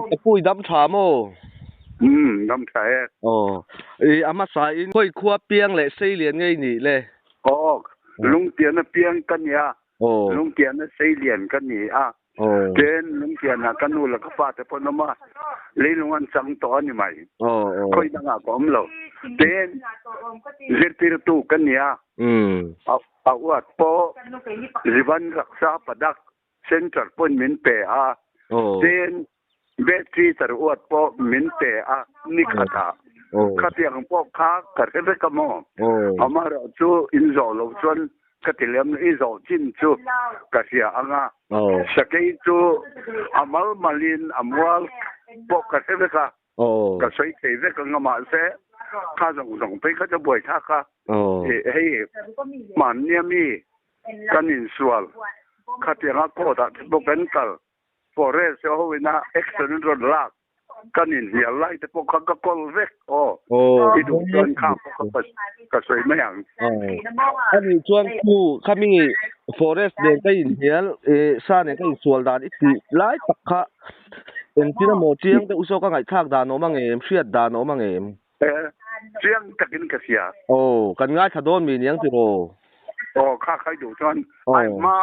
te pui dam tha mo dam thai ama sa in khoi khua piang le sei lian ngei ni le lung tian na piang kan ya lung tian na sei lian kan ni ten lung tian na kan nu la ka pa te pon ma le lung an sang to ni mai khoi na nga ko lo ten zir tir tu kan ya wat po riban raksa padak center pon min pe ten battery tar wat po min pe ni khata khatiang po kha kar ke ka mo amar chu in zo lo chon katilem i zo chin chu kasia anga sakai chu amal malin amwal po ka se ka ka sai ke ve ka ngama se kha zong zong pe ka boi tha ka he man ne mi kanin sual khatianga ko da bo ben kal forest ho wina excellent road lak kanin ya lai te po ka kol vek i du ton ka ko ka soi ma yang ani chuan ku khami forest den kai in hial sa ne kai sual dan iti lai takha en tina mo chiang te uso ka ngai thak dan no mangem hriat dan no mangem chiang takin ka sia kan ngai thadon mi niang ti ro kha khai du chuan ai ma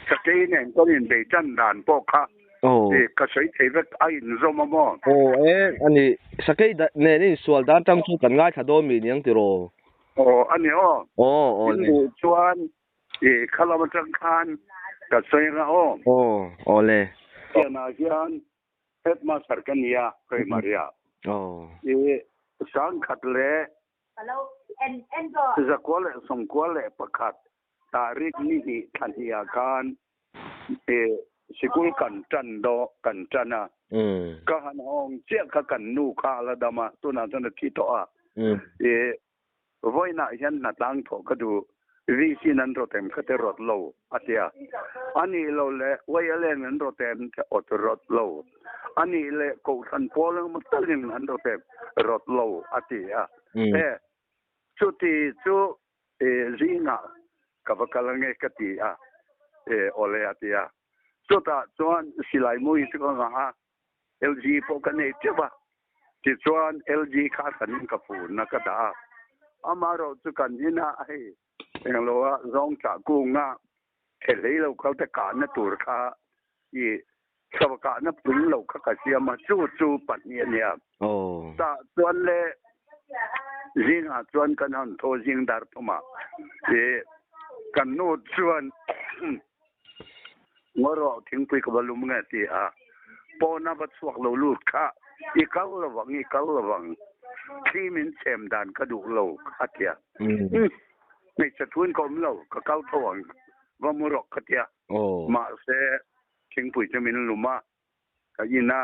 ka ke ne ko in be chan dan po kha ka soi thei vek ai zo ma mo ani sakai da ne ni sual dan tang chu kan ngai thadon mi niang ti ro ani ni chuan khala ma chang khan ka soi ra le na hian het ma sar kan ya kai maria sang khat le za kwale som kwale pakhat tarik ni hi thania kan sikul kan tan do kan chana ka han hong che ka kan nu kha la dama tuna tuna thi to voina hian na tang tho ka du vi sin an ro tem khate rot lo atia ani lo le wai ale an ro tem ot rot lo ani le ko san pol ma talin an ro tem rot lo atia chuti chu zinga ka bakalange kati ole atia chuta chuan silai mui chu nga LG po ka ne cheba ti chuan LG kha san ka pu na ka da amaro chu kan ina lo zong cha ku nga le lo ka ta ka na tur kha i sa ka na pun lo ka ka sia ma chu pat ni ya ta chuan le zinga chuan kan han tho jing dar puma kan no chuan ngoro thing pui ka balum nga ti po na ba chuak lo lut kha i kal lawang thi min chem dan ka du lo khatiaไม่จะทุนก็ไม่รู้ก็เข้าทวงว่ามุรกขที่มาเสียชิงปุ๋ยจะมีหลุมมาก็ยินนะ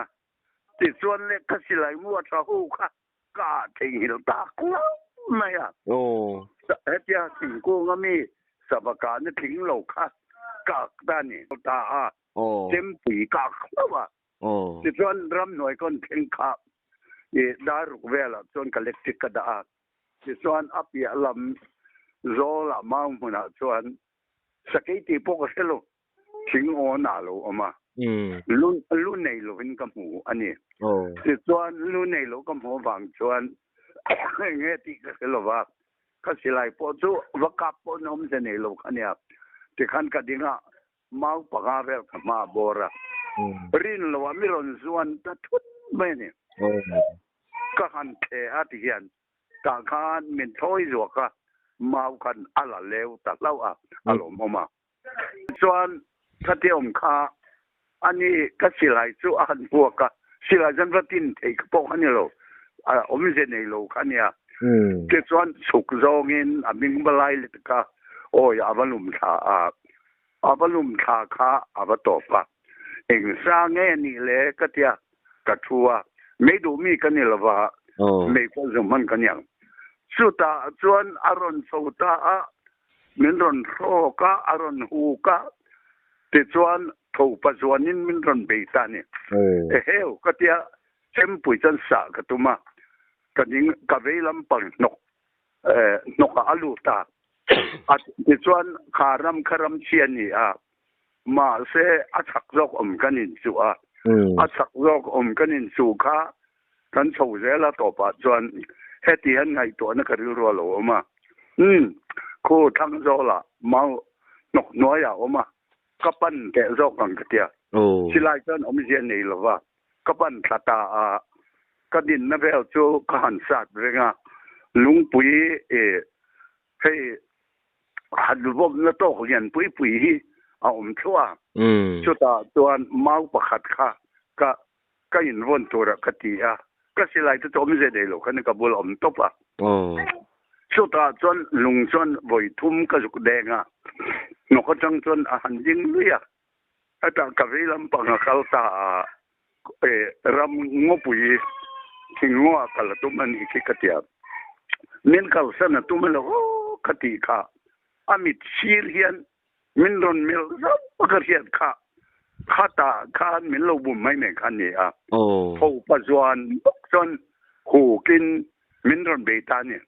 ติดส่วนเล็กก็สิไหลมัวชาหูค่ะก็ทิ้งหินตากูไม่เฮียสิงกูก็มีสบการณ์ทิ้งโลกค่ะก็ด้านนี้ตาเต็มปุ๋ยก็แล้วว่าติดส่วนรำหน่วยก็ทิ้งค่ะดารุกเวลาส่วนก็เล็กติดกระดาษติดส่วนอัปยาลำzola mang muna chuan sakai ti pok selo thing on alo ama lu nei lo in kam hu ani ti chuan lu nei lo kam ho wang chuan nge ti ka selo wa ka silai po chu wakap po nom se nei lo khania ti khan ka dinga mau paga vel ma bora rin lo mi ron zuan ta thut mai ni ka han the atian ka khan min thoi zo ka mau kan ala leo ta lau alo mama chuan khatiom kha ani ka silai chu an buaka silai jan ratin thei po ani lo om je nei lo khania ke chuan suk zongin aming balai le ka ya abalum tha kha abatopa eng sa nge ni le katia kathua me du mi kanilwa me ko zuman kanyang suta chuan aron sota min ron ro ka aron hu ka ti chuan tho pa chuanin min ron be ta ni heu ka tia chempui chan sa ka tuma kaning ka veilam pang nok alu ta ti chuan kharam chian ni ma se a thak jok kanin chu อาสักโลกกันอินสุขากันโชว์เจ้าละต่อปะจวนเฮติฮันไงตัวนักเรือรัวหลอมาคู่ทั้งโซละเมาหนกน้อยอ่ะมาก็ปั้นแกะโซกันกระเตียสิไลกันเสียนี่หรอวะก็ปั้นตาตาก็ดินนะเบลจูก็หันสัตว์เรื่องลุงปุ๋ยให้หัดรบนักโตเรียนปุ๋ยเอาชั่วชุดตาตัวเมาประคัดค่ะก็ยินวนตัวกติก็สิไลจะจมเสียเดียวกันก็บุลตบชุดตาจนลุงจนบ่อยทุ่มก็สุกแดงนกจังจนอาหารยิงเลยแต่กะเวลำปังเขาตารำงปุ๋ยทิ้งงัวกันละตุ้มันอีกกติเน้นเขาสนะตุ้มันละโอ้กติค่ะอามิดชีเรียนมินรอนมิลซับปะกเรียนค่ะข้าตาข้ามินเราบุ่มไม่เหมือนกันนี่ผู้ปัจจุบันจนหูกินมินรอนเบต้าเนี่ย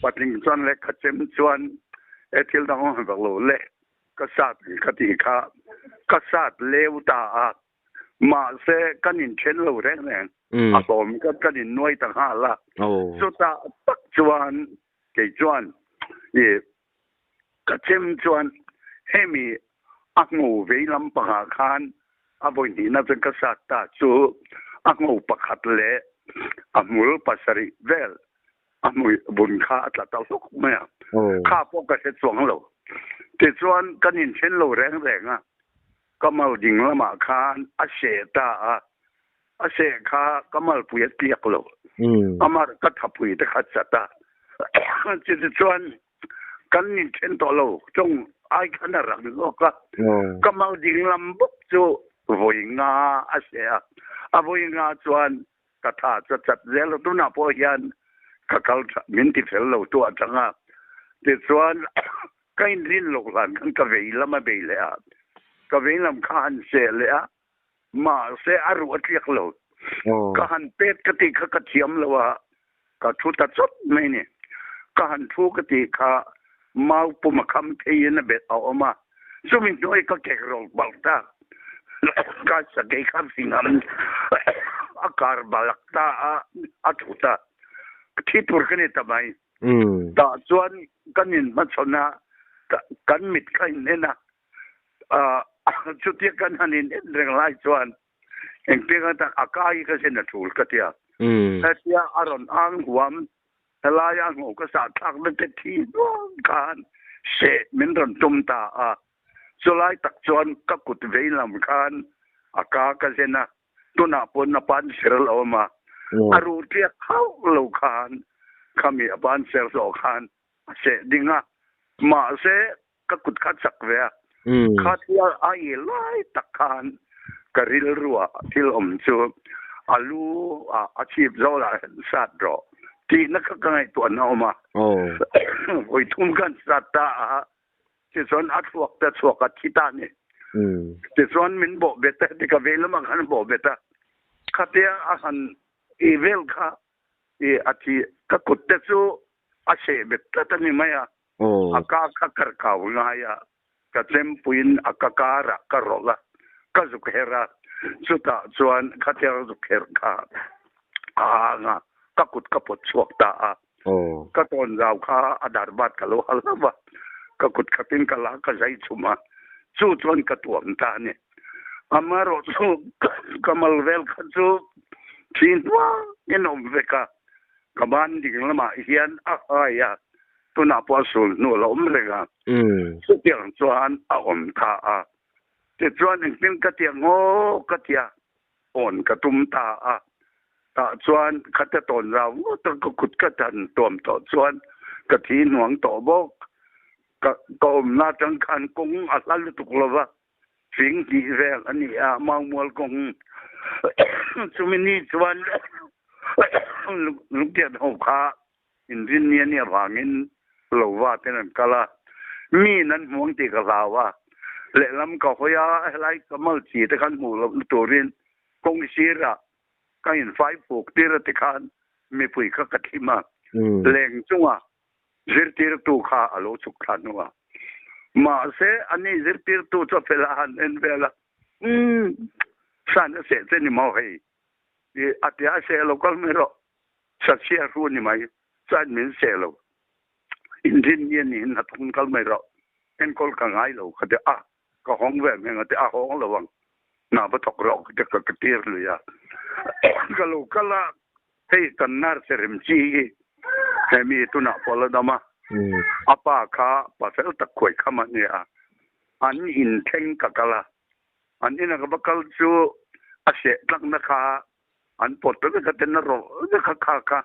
ปัจจุบันเล็กขจมจวนที่เราให้บอกเราเล็กก็สัตว์กติค่ะก็สัตว์เลวตามาเสกันอินเชนเราแรงผมก็กันอินน้อยต่างหากละสุดท้ายปัจจุบันเกี่ยจวนกระเจมจวนให้มีอักงูเวลำปะคานบ่อยนี้น่าจะกษัตริย์ตาจูอักงูปะขัดเละมูลปัสริเวลมูบุญข้าตลอดเมื่อข้าพวกกษัตริย์สวงเราแต่ส่วนกันยินเช่นเราแรงก็มาดิ่งละมาคานอาเสตาอาเสข้าก็มาปุยเตียกเรามาก็ทับปุยตะขัดสัตตาจิตส่วนกันนี่เช่นตัวเราจงไอ้ขนาดนั้นก็มาดิ่งลำบุกจูวยงาอาเสียวยงาจวนกระถาจะจัดเรื่องตัวน่าพอยันก็เขามินติเฟลเราตัวจังแต่ส่วนก็อินรินโลกหลานกันก็เวลมาเบลเลยก็เวลมาขันเสียเลยมาเสียอารมณ์เรียกเราก็หันเป็ดกติกก็เทียมแล้วว่าก็ทุตัดสดไม่เนี่ยก็หันทุกติกมาปุ่มคำเทียนเบ็ดเอาออกมาสมิงน้อยก็แก่รองบัลตาก็สเกยคำสิงห์อากาศบัลตาอัตุตาที่ตัวกันนี่ทำไมแต่ส่วนกันนี่มันชนะกันมิดกันเนี่ยนะชุดที่กันหันนี่เรื่องไรส่วนเองเพียงแต่อากาศก็เส้นถูกกันเดียวแต่ที่อารมณ์อ่างหวมลายอ่างหัวก็สาดทักนั่นเป็นที่น้องการเสดมินรอนจุ่มตาสุไลตักส่วนก็กุดเวลำคันอากาศก็เส้นนะตัวหน้าปนปันเสรลอมาอารูเทียเข้าลูกคันขมีปันเสรสอคันเสดิงมาเสก็กุดคัดสักเวียข้าที่ไอ้ไล่ตักคันกริลรัวที่ลมจูอาลูอาชีพเราละสัตว์รอที่นักก็ไงตัวน้ามาโอ้ยทุ่มกันสัตว์ตาที่ส่วนอัดฟอกแต่สวกอัดขี้ตาเนี่ยที่ส่วนมินบอกเบต้าที่กับเวลมาขันบอกเบต้าข้าที่อาหารอีเวลค่ะอาทิก็กุดเตจูอาเสเบต้าตั้งนี่ไหมอากาศก็กระเขาง่ายก็เต็มปุ่นอากาศก็รอละก็สุขเฮระสุดท้ายส่วนข้าที่สุขเฮระค่ะก็กุดก็ปวดสวกตาก็ตอนเราข้าอาดาบัดก็รู้อะไรวะก็กุดก็เป็นกะลาก็ใจชุมาสู้จนกระตัวมตาเนี่ยอามารสู้ก็มาเวลก็สู้ทิ้งว่าเนี่ยน้องเวก้าก็บ้านดิ่งละมาเฮียนตัวน่าพอสูนนู่นล้มเลยสุดที่หลังส่วนอมตาแต่ส่วนหนึ่งเป็นกระเทียงโง่กระเทียอ่อนกระตุ้มตาส่วนขัดตนเราต้องกุดกระตันตัวต่อส่วนกระทีหน่วงต่อบกก็น่าจังคันกงอะไรตุกละวะสิ่งที่แรงอันนี้มังมัวกงสุมินีส่วนลูกเดียดหัวขาอินดินเนี่ยวางินเราว่าเป็นนั่นกะละมีนั้นห่วงตีกะลาว่าเละลำก็ขยาอะไรก็มาจีตะขันหมู่ตัวเรียนกงชีระก็เห็นไฟปลูกตีระติคานไม่ปุยก็กระทิมาแรงจังวะซิร์ตีระตูข้าอโลสุขันวะมาเสอันนี้ซิร์ตีระตูจะเวลาเอ็นเวลา san se te ni mau hei e atia se local mero sa sia ru ni mai san min se lo indin ni na thun kal mero en kol ka ngai lo ka de a ka hong ve me ngate a hong lo wang na ba thok ro ka ka tir lu ya ka lo kala hei kan nar serem chi he mi tu na pola dama apa kha pa fel tak khoi khama ni a an in theng ka kala an ina ka bakal chu a se tlak na kha an pot pe ka ten na ro ka kha kha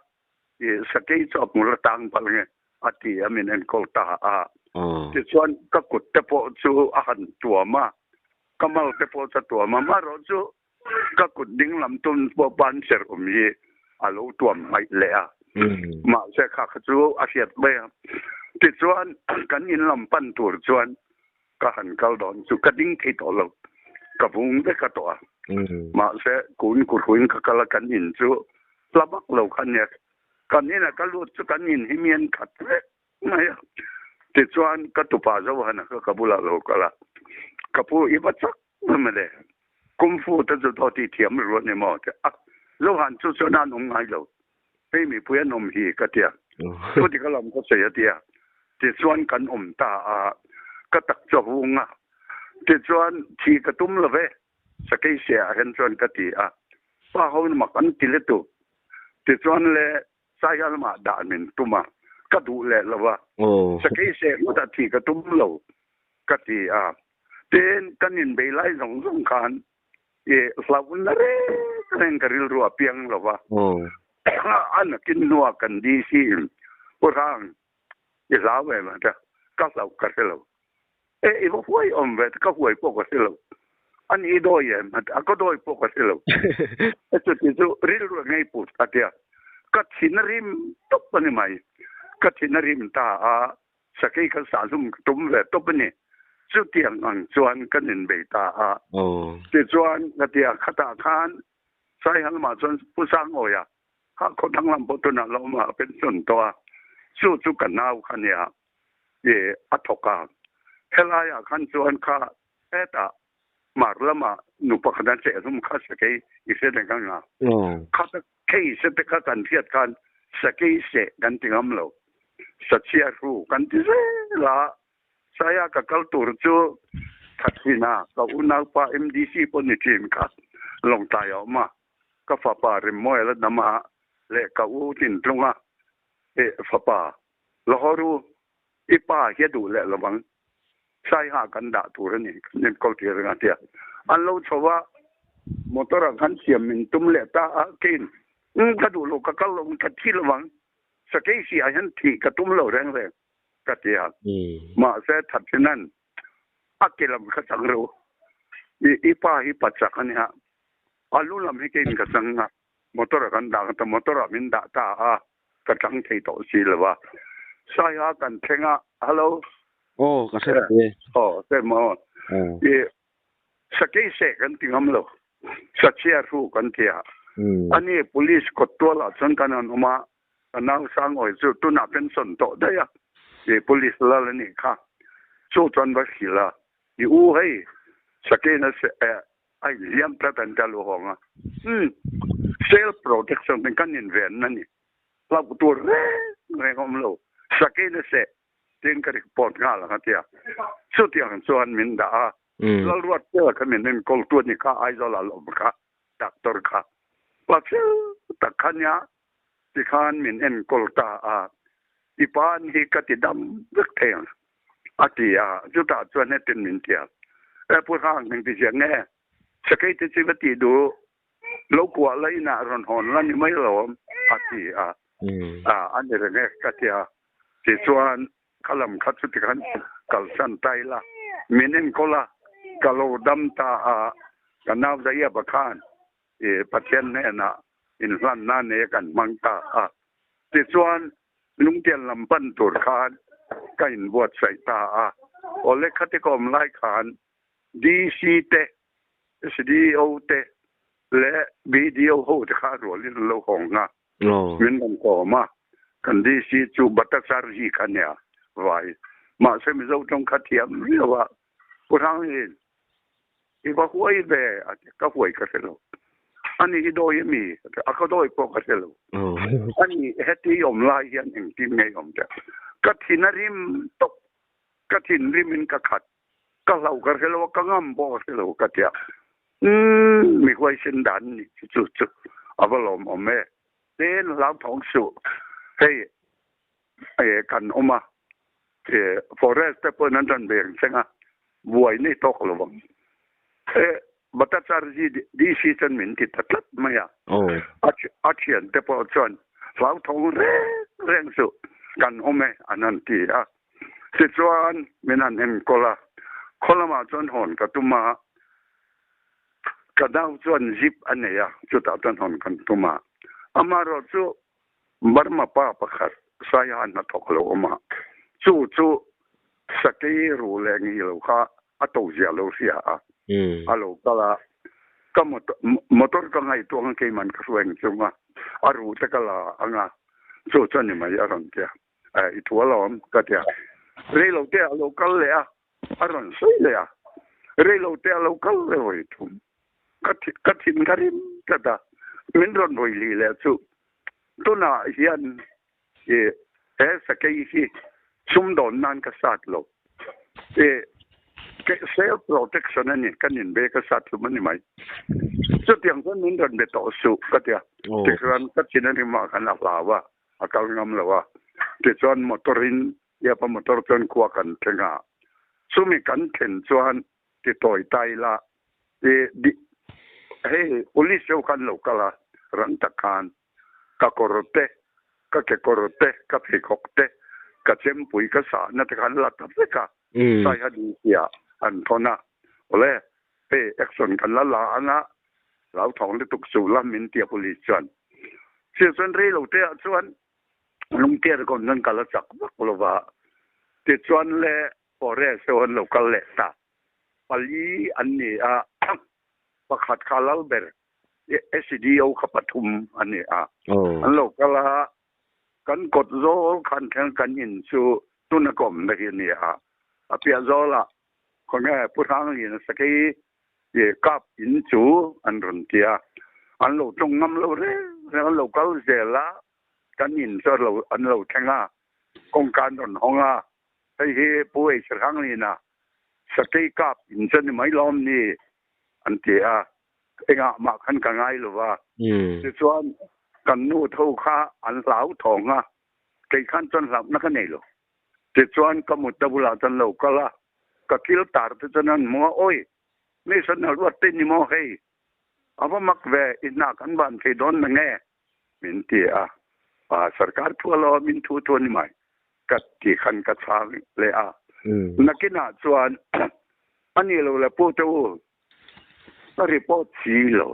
e sakei chop mula tang pal nge ati amin en kol ta a ti chuan ka kut te po chu a han tua ma kamal te po cha tua ma ma ro chu ka kut ding lam tun po ban ser yi alo tuam mai le a ma se kha chu a siat be ti chuan kan in lam pan tur chuan ka han kal don chu ka ding thei to lo ka vung de ka to ma se kun kun ka kala kan in chu labak lo khan ne kan ni na ka lu chu kan in himian khat le mai ti chuan ka tu pa zo han ka bula lo kala ka pu I ba chak ma le kum fu ta zo to ti thiam ro ne mo te a lo han chu chu na nong ngai lo pe mi pu ya nom hi ka tia ko ti ka lam ko se ya tia ti chuan kan ta a ka tak cho hunga ti chuan thi ka tum lo ve sa ke se a hen chuan ka ti a pa ho ma kan ti le tu ti chuan le sai al ma da min tuma ka du le lo wa sa ke se mo ta thi ka tum lo ka ti a ten kan in be lai zong zong khan e slawun na re kan ka ril ru apiang lo wa an kin nuwa kan di si orang e lawe ma ta ka lau ka lo e vo foi om vet ka foi po ka lo an I do ye ma a ko do po ka lo e tu ti tu ril ru ngai pu atia ka thinarim top ni mai ka thinarim ta a sakai ka sa zum tum ve top ni chu tiang ang chuan kan in be ta a ti chuan ka tia khata khan sai hal ma chuan pu sang o ya ha ko dang lam po tu na lo ma pen sun to a chu chu kan nau khan ya e athoka hela ya khan chuan kha eta mar lama nu pa khadan che zum kha sakai I se den kang na kha ta kei se te kha tan thiat khan sakai se dan tingam lo sachia ru kan ti la saya ka kultur chu thatina ka una pa MDC pon ni team ka long tai ma ka fa pa rim mo la nama le ka u tin tlunga e fa pa lohoru I pa he du le lawang sai ha kan da tur ni nen ko ti ra tia an lo chowa motor kan siam min tum le ta a kin ka du lo ka kal lo ka thi lawang sa ke si a han thi ka tum lo reng reng ka tia ma se that nan akilam ka sang ro I pa hi pa cha kan ha alu lam hi ken ka sang na motor kan da ta motor min da ta a ka chang thei to si lawa sai ha kan thenga hello ka se te se mo e sa ke se kan tingam lo sa chia ru kan tia ani police ko to la chon kan an ma anang sang oi chu tu na pen son to da ya e police la ni kha chu chon ba si la I u hei sa ke na se ai liam ta tan ta lo honga self protection den kan in ven na ni la tu re kom lo sa ke na se ten ka report nga la tia chu tiang chuan min da la ruat te ka min nen kol tu ni ka ai zo la lo ka doctor ka pa chu ta khanya ti khan min en kol ta a I pan hi ka ti dam dak theng atia chu ta chuan ne tin min tia e pu hang ning ti jeng ne sakai ti chi ti du lo kwa lai na ron hon la ni mai lo atia an de ne ka tia ti chuan kalam khat chu ti khan kal san tai la minen kola kalo dam ta a kanaw da ya bakhan e pathian ne na in ran na ne kan mang ta a ti chuan lung tian lam pan tur khan kain buat sai ta a ole khate kom lai khan DC te SDO te le video ho te kha ro li lo hong na min dam ko ma kan DC chu batasar ji khan ya vai mà xem dâu trong khát hiếm nhiều ạ cô thang thì iba huay be at ka huay ka selo ani idoy mi ako doy po ka selo ani heti yom lai yan eng tim ngay yom ta katin rim tok katin rimin ka khat ka lau ka selo ka ngam bo selo ka tia mi huay sin dan ni chu chu abalom ome ten lau thong su hey kan oma forest pe nan dan beng senga buai ni tok lo bang bata charji di season min ti tatlat maya achian te po chon lau thong reng su kan ome ananti a si chuan minan en kola ma chon hon ka tuma ka dau chuan zip aneya chu ta chon hon kan tuma amaro chu barma pa pakhat saya na thok lo ma chu sakei ru le ngi lo kha ato zia lo sia a alo kala ka motor ka ngai to ngai man ka sueng chunga aru te kala anga chu chani mai aron tia ai tualom ka tia re lo te lo kal le a aron sei le a re lo te lo kal le oi tu ka tin karim ka da min ron voi li le chu tu na hian sakei hi sum don nan ka sat lo ke self protection ani kanin be ka sat lu mani mai chu tiang kon min ron be to su ka tia te ran ka chin ani ma kan la wa akal ngam la wa te chuan motorin ya pa motor chuan kwa kan thenga sumi kan then chuan ti toy tai la he police yo kan lo kala ran takan ka korote ka ke korote ka phikokte ka chempui ka sa na te kan la ta ka sai ha di ya an thona ole pe action kan la anga lau thong le tuk su la min tia police chuan si chuan re lo te chuan lung tia kon nan kala chak lo wa te chuan le ore so lo kal le ta pali anni a pakhat khalal ber SCDO khapathum ani a an lo kala kan kot zo kan kan in chu tunakom na hi ni a apia zo la konga putang ni sakai ye kap in chu an ron tia an lo tong ngam lo re an lo kal zela kan in so lo an lo thenga kong kan ron honga hei he puai sarang ni na sakai kap in chen mai lom ni an tia enga ma khan ka ngai lo wa ti chuan kan nu tho kha an lau thonga kai khan chon lap na ka nei lo ti chuan ka mut da bula tan lo kala ka kil tar te chanan mo oi mi san na wat te ni mo hei aba mak ve ina kan ban ke don na nge min ti a sarkar thu lo min thu to ni mai ka ti khan ka chang le a nakina chuan ani lo la pu to ta report chi lo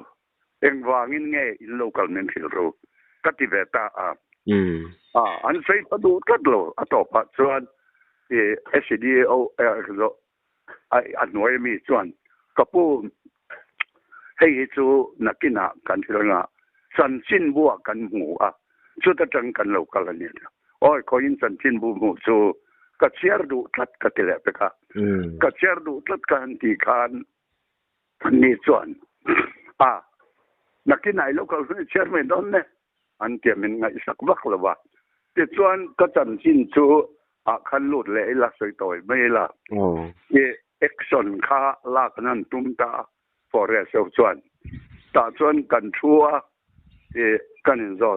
eng wangin nge in local men thil ro ka ti ve ta an sei pa du kat lo atopa chuan SCDO zo ai anoi mi chuan kapu hei chu nakina kan thilanga san chin bua kan mu a chu ta tang kan local ani oi ko in san chin bu mu chu ka chiar du tlat ka tele pe ka chiar du tlat kan ti khan ni chuan nakinai local chairman don ne an tiamin ngai sak vak lawa ti chuan ka chan chin chu khan lut le la soi toy mai la ye action kha la kan tum ta forest of chuan ta chuan kan thua kan in zo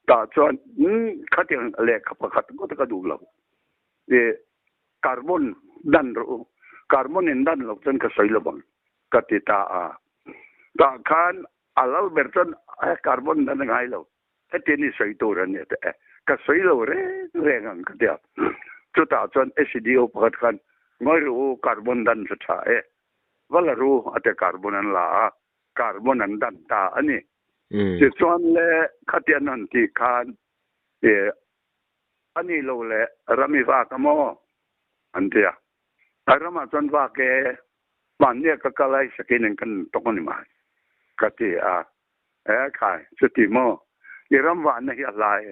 ta chuan khatiang le khat ko ta du lo carbon dan ro carbon in dan lo chen ka soi lo bang katita ta khan alal berton carbon dan ngai lo etini soi to ran ne ka soi lo re ngang ka dia chu ta chon SCDO pakhat khan ngoi ru carbon dan tha wala ru ate carbon an la carbon an dan ta ani che chon le khatian an ti khan ani lo le rami va kamo an dia arama chon va ke man ne ka kalai sakin kan tokoni ma kati khai chuti mo iram wa na hi alai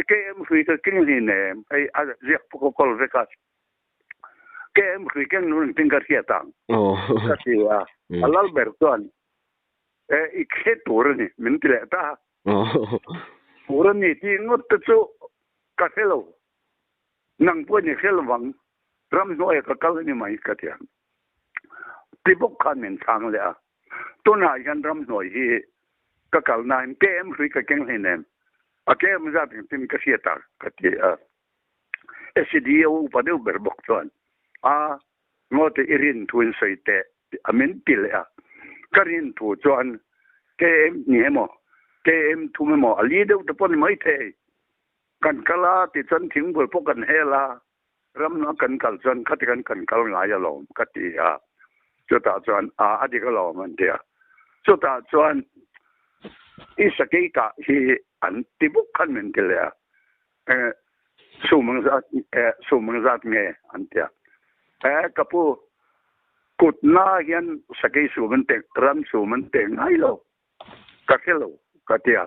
ke em fui ka king ni ne ai a riak ko kol ve ka kem riken nun tingkar hiatang kasi alal bertuan ikhe turani mintile ta turani ti ngot tu ka hello nang po ni helwang ram noi ka kal ni mai ka tia tibok khan men chang le a to na yan ram noi hi ka kal na kem rika keng hinem a kem za tin ka hiatang ka ti SDO padu berbok tuan ngote irin tuin soite amin pilea karin tu chuan kem niemo kem tumemo ali de pon mai the kan kala ti chan thing bol pokan hela ram na kan kal chuan khati kan kal nga ya lo kati chota chuan adi ka lo man dia chota chuan isake ka hi an tibuk kan men tilea sumang zat nge antia kapu kutna hian sakai suman te ram suman te ngai lo ka khelo katia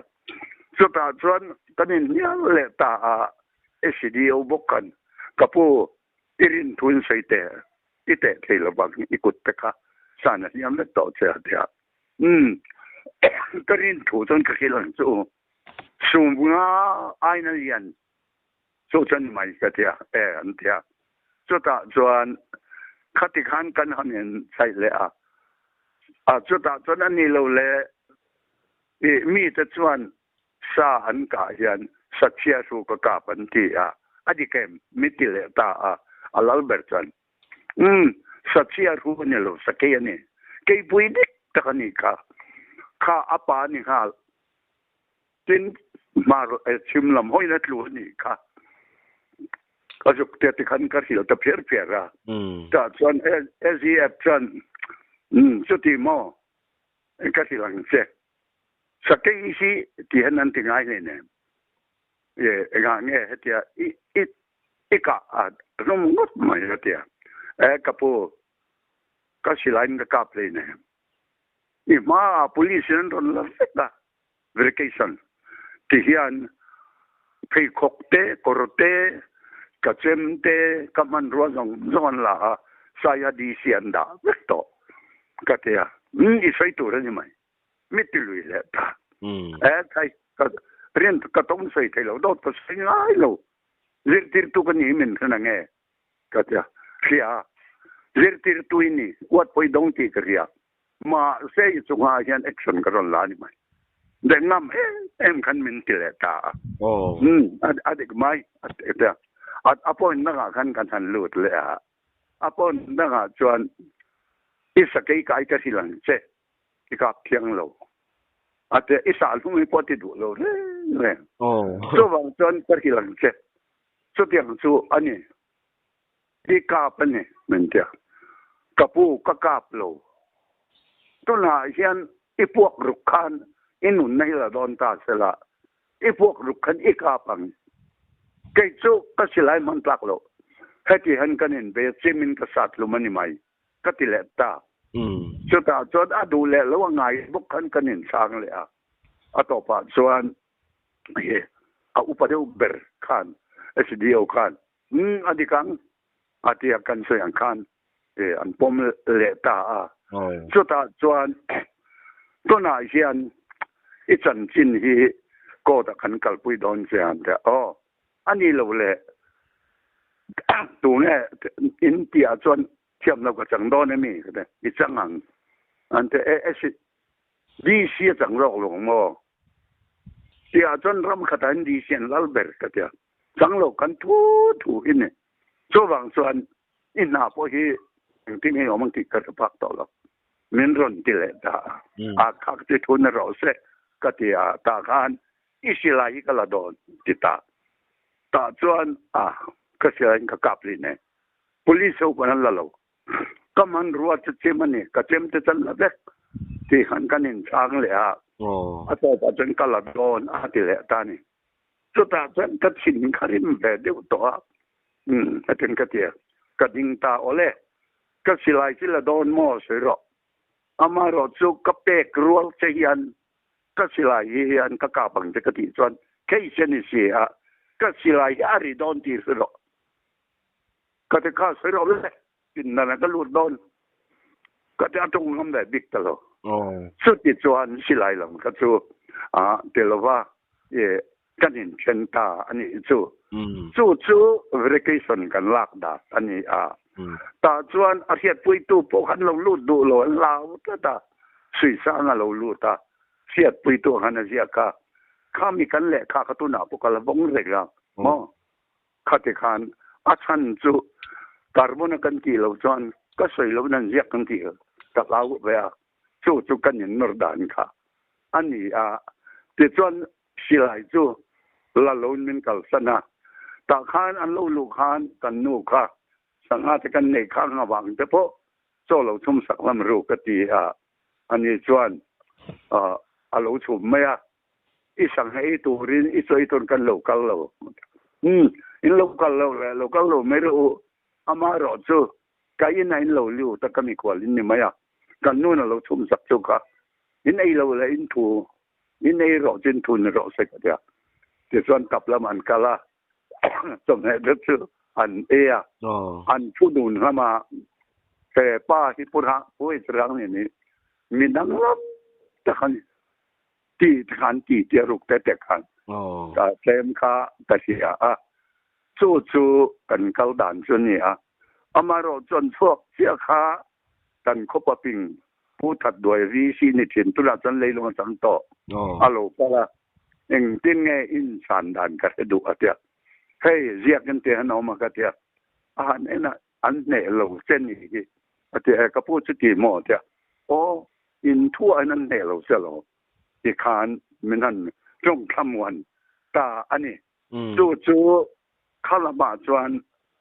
chota chuan kanin nial le ta SDO bokan kapu irin thun saite ite thelo bang ikut peka sana yam le to che atia karin thu chon ka khelo chu sumwa aina yan so chan mai katia antia chota chuan khati khan kan hanen sai le chota chuan ani lo le mi te chuan sa an ka hian satya su ka ka pan ti adi kem mitile ta alal berchan satya ru ne lo sakya ne ke pui dik takani ka kha apa ni hal tin mar chimlam hoina tlu ni ka ajuk te kan ka hil ta pher ra ta chuan SEF chuan chuti mo ka hilang se sakai si ti hanan tingai ne nga nge hetia ika rum ngot mai hetia kapu ka silain ka play ne ni ma police ron la feta verification ti hian phei khokte korote kachemte kaman rozong zon la saya di sianda vesto katia isai tu ni mai mitilui le ta thai ka rian ka tong sai thelo dot pa singai lo zirtir tu ka ni min thana nge katia sia zirtir tu ini wat poi dong ti kriya ma sei chunga hian action karon la ni mai de ngam em kan min tile ta adik mai atia apon na kan han lut le apon na chuan isakai kai ka silang che ika phiang lo ate isa alhumi poti du lo le so wang chuan ka silang che so tiang chu ani ika pane mentia kapu ka kap lo to na hian ipuak rukhan inun nei la don ta sela ipuak rukhan ika pang cái chỗ các sĩ lai mang lạc lộ hết thì hắn cái nên về chế mình cái sát luôn mà mai cái tỷ lệ ta chỗ ta chỗ đã đủ lệ lâu ngày bốc hắn cái nên sang lệ atau apa soan upadu ber kan SDO kan adikang ati akan sayang kan an pom le ta chỗ ta soan to na hian ichan chin hi ko ta kan kalpui don sian ta ani lo le tu ne India chuan thiam lo ka chang don mi ka i changang ante di si chang ro lo mo tia chuan ram khatan di sian lalber ka tia chang lo kan thu in so wang chuan in na po hi ting he omang ti ka pak to lo min ron ti le da khak ti thun ro se ka tia ta khan isilai ka la don ti ta chuan ka sian ka kapli ne police ho kan la lo kaman ruwa che mani ka chem te chan la bek ti han kan in chang le ato pa chen kala don ti le ta ni so ta chen ka chin kharin be de to aten ka tia ka ding ta ole ka silai sila don mo se ro amaro chu ka pek rual che hian ka silai hian ka ka bang te ka ti chuan ke chen ni si ka silai ari don ti se ro ka te ka se ro le ปินนั่นก็ลูดโดนก็จะตรงคำได้บิ๊กตลอดสุดที่ชวนสิไลหลังก็ชูเดี๋ยวว่ากันเห็นเชนตาอันนี้ชูvacation กันลากดาอันนี้ตาชวนอาเทียดปุยตู้พวกหันเราลูดดูโลลาวตาสุยสางเราลูดตาเสียดปุยตู้หันเสียข้ามีกันแหละข้าก็ตุนาพวกเราบงเรื่องมอข้าที่ขานอาชันจูคาร์บอนกันกี่เราชวนก็สวยเรานั่นเรียกกันกี่กับเราเวียจูกันยันนอร์ดานค่ะอันนี้ที่ชวนสิไลจูละลนมินกัลสนะตาขานอันลูกขานกันนูค่ะสังหารกันในข้างระหว่างแต่พอโซ่เราชุ่มสักลำรูกตีอันนี้ชวนเราชุ่มไหมอีสังให้ตัวรินอีสวยตนกันโลกัลโลอินโลกัลโลเลยโลกัลโลไม่รู้อามารอจูกายนั่นโลลิวแต่ก็มีความลินนี่ไหมกันนู่นเราชุ่มสักจุกอินไอโลเลยอินทูอินไอรอจินทุนรอสักเดียวที่ส่วนกับละมันกาลาสมัยเด็กชื่ออันอันผู้ดูนเข้ามาแต่ป้าที่พูดฮะผู้อิสระนี่มีนังรับแต่ขันที่ขันที่เดียรุกแต่ขันแต่เต็มข้าแต่เสียสู้กันเขาด่านส่วนนี้มารอจนพวกเสียข้ากันคบปิงผู้ถัดด้วยรีซีนิทินตุลาจันเลยลงสังโตฮัลโหลก็ละเองติ้งไงอินสันดันกันดูอาเดียเฮ้ยเรียกกันเตียนเอามากันเตียนี่นะอันเนี่ยเราเส้นนี้อาเดียก็พูดสุดที่หมดเดียโอ้อินทั่วนั้นเนี่ยเราเสียเราที่ขานมันนั่นจงคำวันตาอันนี้จู่ข้าละมาจวน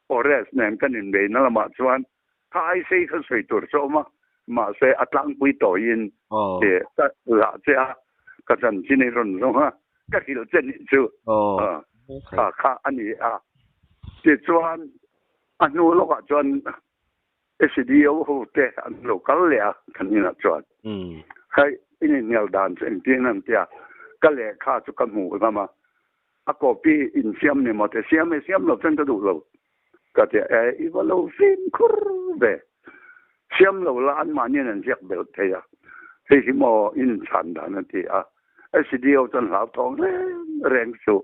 โอเรสเนี่ยกันอินเบนนั่นละมาจวนถ้าไอ้เสียเขาสวยตัวโซมาเสียอัตลังปุยต่อยินเดี๋ยวก็ละเสียก็จะที่ในรุ่นตรงฮะก็ที่เราเจนจู่ข้าอันนี้ที่จวนอันนู้นเราก็จวนSDO โฮเทลอันโลกัลเลยกันนี่นะจวนให้อินเนียลดานเองที่นั่นเดียก็เลยข้าจุกันหูมาก็ปีอินเซียมเนี่ยมาแต่เซียมเราเส้นกระดูกเราก็จะอีว่าเราฟินคุรเบเซียมเราละอันมาเนี่ยนั่นเรียกเบลเทียที่ที่มออินชันดานั่นที่SDO จนหาทองแรงสุ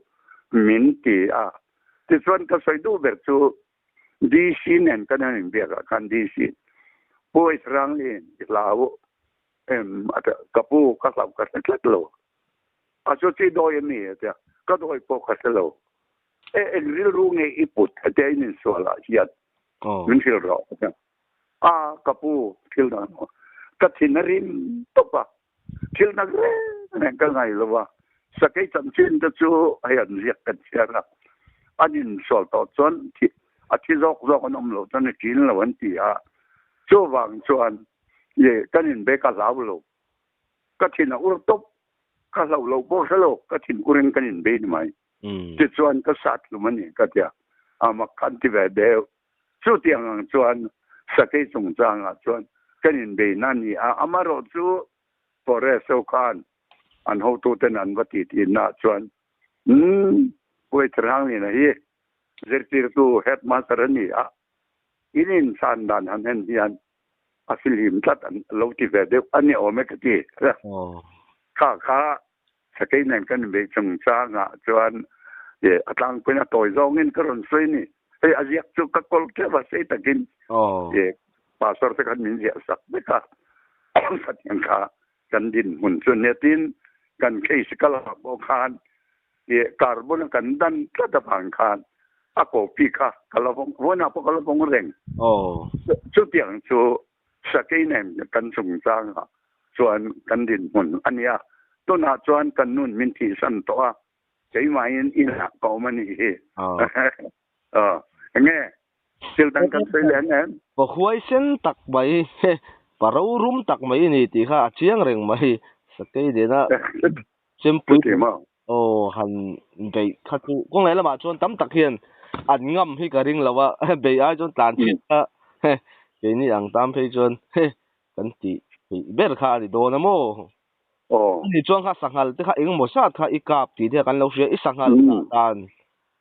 มินที่ที่ส่วนก็ใส่ดูแบบสุดีซีเนี่ยกันนั่นเบียร์กันดีซีผู้อิสราเอลลาวกับผู้ข้าราชการเล็กๆโลจุดที่โดยนี่เดียก็โดยพวกข้าราชการรู้ไงอีปุ่นแต่อินส่วนละเอียดมันคือเรากับผู้ที่นั่นก็ที่นรินตุ๊บที่นั่นเนี่ยก็ไงล่ะว่าสักไอ้จันทร์จะจู่ให้อันเรียกกันเสียละอันนี้ส่วนต่อส่วนที่ที่รอกน้ำเราตอนนี้กินแล้ววันที่จู่วางส่วนกันอินเบกาลาวโลก็ที่นั่นอุรตบก็เราบอกสโลก็ที่อุรินกันอินเบนไหมที่ส่วนก็สัตว์มันนี่ก็จะมาคันที่แบบเดียวจู่ที่อังส่วนสักไอ้สงจางส่วนกันอินเบนั่นนี่มารอจู่พอเรศกันอันเขาตัวเต็นอันวัดที่น่าส่วนผู้ทรางนี่นะZertir tu headmaster ni ini insan dan hanen hian asilim tat an lo ti ve de ani o me kati kha sakai nan kan be chung cha nga chuan atlang pina toy zong in karon sei ni aziak chu ka kol ke ba sei takin pastor te kan min ya sak be ka satyan ka kan din mun chun ne tin kan case kala bo khan carbon kan dan ka da phang khan ako pika kalabong wala po kalabong ring so tiang so sa kainem kan sungsang chuan kan din mun ania to na chuan kan nun min thi san to kei main in la ko mani he nge sil dan kan sei len en bo khuai sen tak bai paro rum tak mai ni ti kha chiang reng mai sa kai de na sem pui han dei kha tu kong lai la ma chuan tam tak hianอันงำให้กระดิ่งแล้วว่าเบียร์จนตานชิดเดี๋ยวนี้อย่างตามเพจนกันตีเบลค่าดิโดนนะโมนี่ช่วงข้าสังหารที่ข้าเองหมดชาติข้าอีกาบตีที่กันเราเสียอีสังหารตาน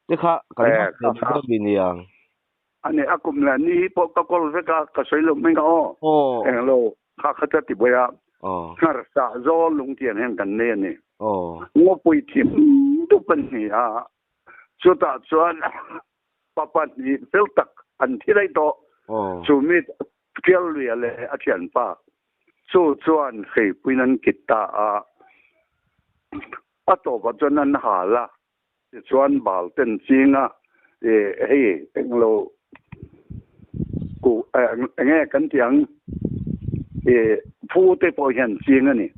ที่ข้ากันเรื่องบินอย่าง อันนี้อากุมแลนี่พวกตะกอลเวกากระสวยลมไม่ก็อ๋อเองโลข้าขจัดติบวยาอ๋อข้ารักษาโจลุงเทียนแห่งกันเนี่ยนี่อ๋องอปุยทิมทุกปัญหาสุดท้ายส่วนปปันนี่เฟลตักอันที่ไรโตอ๋อสุมิตเกลียวเรียเลยอาเทียนป้าสู้ส่วนเขยปุยนั้นกิตตาอาโตปัจจุบันหาละส่วนบาลเต็นซิงเฮ้ยเองโลกูแง่กันเถียงผู้ที่พอเห็นจริงนี่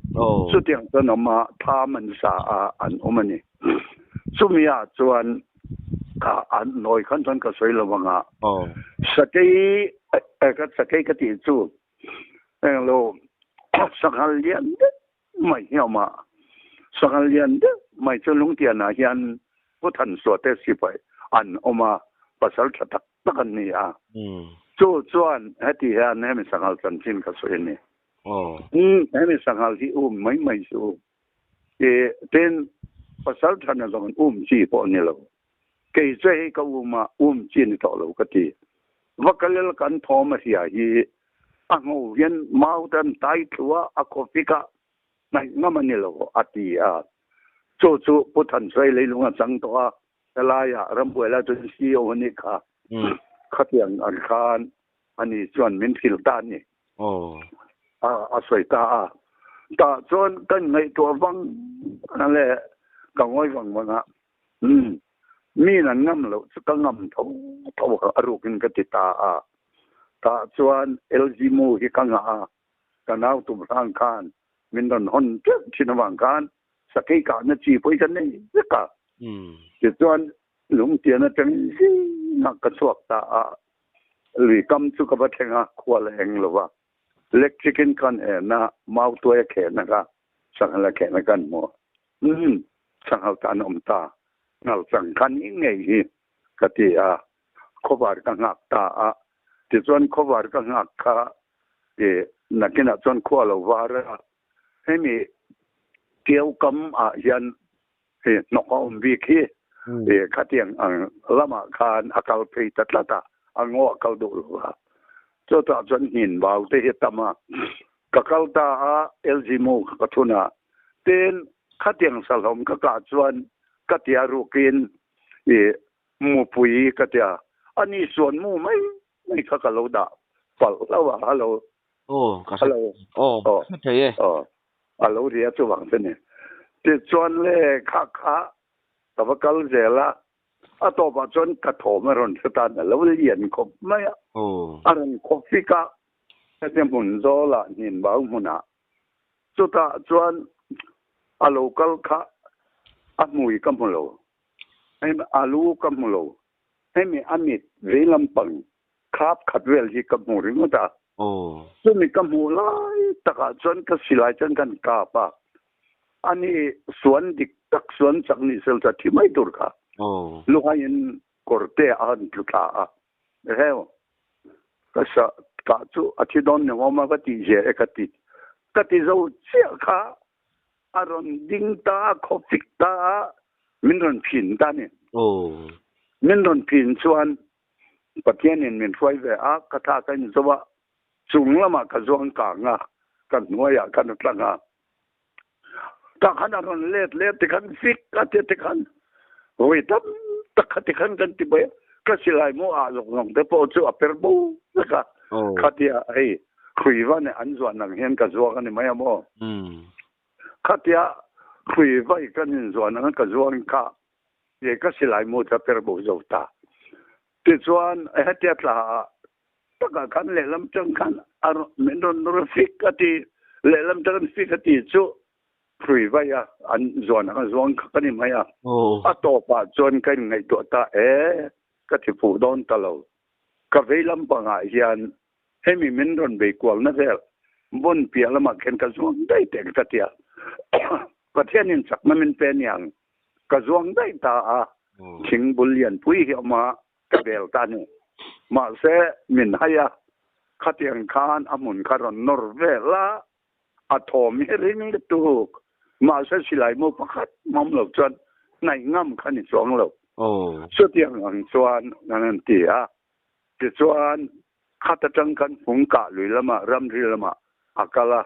สุดที่จะนำมาทำมันสะอันอมันนี่สุมีอาจวนอันน้อยขั้นตอนก็สวยละวังสักก็สักก็ตีจูเราสักหาเลียนไม่เหี้ยมาสักหาเลียนไม่จะลงเตียนเฮียนผู้ทันสวดเตสิไปอันออกมาภาษาตักตักนี่จู่จวนให้ที่เฮียนให้มันสังหารสันชินก็สวยนี่ให้มันสังหารที่ไม่สู้เป็นภาษาทันเรามันจีปอนี่เราเกี่ยใจก็มาจีนต่อเราก็ทีว่ากันแล้วกันทอมาเสียฮีงูเย็นมาอุดันไตตัวอคอฟิกะไม่งั้นมันนี่เราอัติจู่พุทธันสวยเลยลุงสังตัวแต่ลายรำบวยแล้วจนซีโอวันนี้ค่ะขัดอย่างอันคารอันนี้ส่วนมินฟิลตานนี่สวยตาจนกันในตัววังนั่นแหละกังวลวังมีนั่นงั้มเราสักงั้มเท่าอรุกินกติตาส่วนเอลจิมูที่กังกันเอาตุบร่างคานมินดันฮอนเจ็บชินวังคานสักกี่การนั่นจีบไปกันนี่สักกะส่วนลุงเตียนนั่นจังนักกระสวกตาหรือกำสุกบัตเงาขวาแรงหรือว่าเล็กชิคกินกันนะมาตัวแข็งนะครับสังหารแข็งกันหมดสังหารตานอมตาเราสังคันยังไงกติขบารกังหักตาที่ส่วนขบารกังหักค่ะนักกินส่วนขวาเราว่าให้มีเกี่ยวกับยันนกอมวิคีขัดยังละมาคานอากาศเพยตัดละตางอเขาดูว่าจนตอนจนหินบ่าวเตะตามากะเขาตาเอลจิมูกทุนาเต้นขัดยังสลมกะกาจวนกะเตียรูกินมูปุยกะเตียอันนี้ส่วนมูไม่ข้ากะโลดาฝัลแล้วว่าฮัลโหลฮัลโหลใช่ฮัลโหลเรียกจวังเสน่ห์ที่จวนเล่ข้าแต่ว่ากัลเจล่าต่อมาจนกระโถมรอนสตาร์แล้วเรียนครบไหมอันคบฟิกะแต่มุนโซละหินบ่าวมุนาสุดท้ายจวนอาลูกัลข้ามุยกัมโลให้อาลูกัมโลให้มีอามิดเวลัมปังครับขัดเวลที่กัมโมริมุตาซึ่งมีกัมโมลายตะกาจนก็สิลายจนกันกาปะอันนี้ส่วนดิกตักส่วนสักนิสิลจะที่ไม่ดูค่ะลูกให้กอร์เตอันทุกาเฮ้ยก็สะกัดจู่อาทิตย์นั้นว่ามาก็ตีเจก็ตีเจ้าเจ้าค่ะอารมณ์ดิ้งตาคอฟิกตามินรอนพินตาเนี่ยมินรอนพินส่วนประเทศนี้มินช่วยเวกระทากันจะว่าสูงละมากระทรวงกลางกันหัวยกันตั้งถ้าขนาดนั้นเล็ดที่ขันฟิกก็ที่ขันโอ้ยทับตักที่ขันกันที่ไปก็สิลายมัวลงแต่พอจู่อเปร์บูนะครับขัดที่ไอ้คุยว่าเนี่ยอันส่วนนั้นเห็นกระทรวงกันนี่ไม่เอาขัดที่คุยว่าอีกกันส่วนนั้นกระทรวงข้าเด็กก็สิลายมัวจะเปร์บูจะตาที่ส่วนไอ้ที่ละตักขันเล่ลำจังขันเหมือนโดนรฟิกก็ที่เล่ลำจังฟิกก็ที่จู่คุยว่าอันส่วนกันนี่ไม่เอาต่อไปส่วนกันไงตัวตาก็ที่ผู้โดนตลอดก็เวลาบางอย่างให้มีมินรอนเบกวลนั่นแหละบนเปียละมาเห็นกระทรวงได้แต่กระเทียประเทศนี้สักมันเป็นอย่างกระทรวงได้ตาชิงบุเรียนปุ้ยเหี่ยวมากระเบลตานี่มาเสมินให้ขัดยังคานอมุนคารอนนอร์เวล่าอะโทมิเริงตุกมาเสสิลายมุปขัดมั่มหลบจนในง่ำขันสองหลบสุดยังส่วนนั่นตี ti chuan khata tang kan phung ka lui lama ram ri lama akala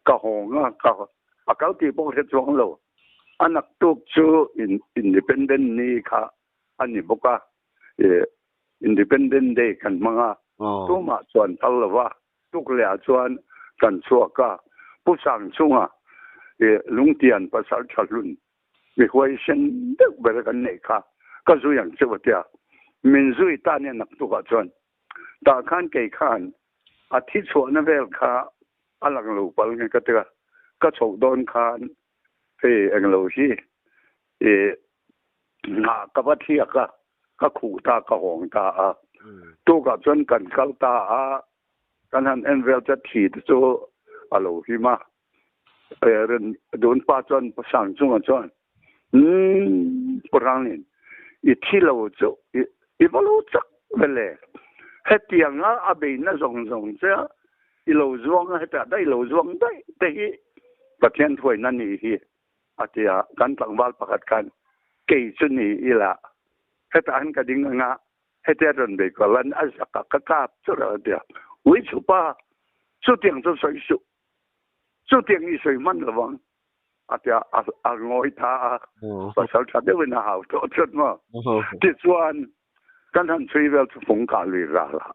ka honga ka akal ti po se chuang lo anak tuk chu independent ni kha ani boka independent day kan manga tu ma chuan talawa tuk le chuan kan chuaka pu sang chunga lungtian pasal chalun mi hoi sen dek ber kan nei kha ka zu yang chewatia min zui ta ne nak tu ka chuan ta khan ke khan a thi chuan vel kha alang lo pal nge ka tega ka chok don khan ang lo hi nga ka ba thia ka khu ta ka hong ta tu ka chuan kan kal ta kan han en vel cha thi chu alo hi ma ren don pa chuan sang chung a chuan porangin i thi lo chu i bolo chak vele hetianga abeina zong zong cha i lo zuang heta dai lo zuang dai te hi pathian thoi na ni hi atia kan tlangwal pakhat kan ke chu ni ila heta an ka ding nga heta ron be ko lan azaka ka kap chu ra dia wi chu pa chu tiang chu soi su chu tiang ni soi man lawang atia a ngoi tha pasal cha de na hau to chut ma ti chuan kan han chui vel chu phung ka lui ra la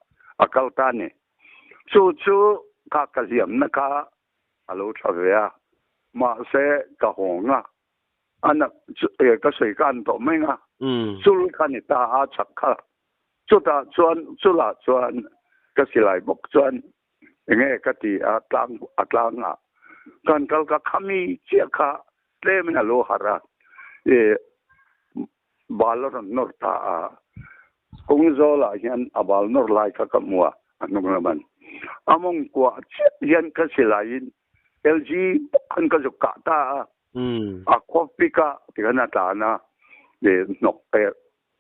akal ta ni chu ka liam na ka alo tha ve a ma se ka honga ana ka sei kan to menga chu kan ni ta a chak kha chu la chuan ka silai bok chuan nge ka ti a tlang a kan kal ka khami chia kha tlem na lo hara balor nor ta kung zo la hian abal nor lai ka kamwa anung laman among kwa hian ka silain LG kan ka ka ta a coffee ka tigana ta na de nok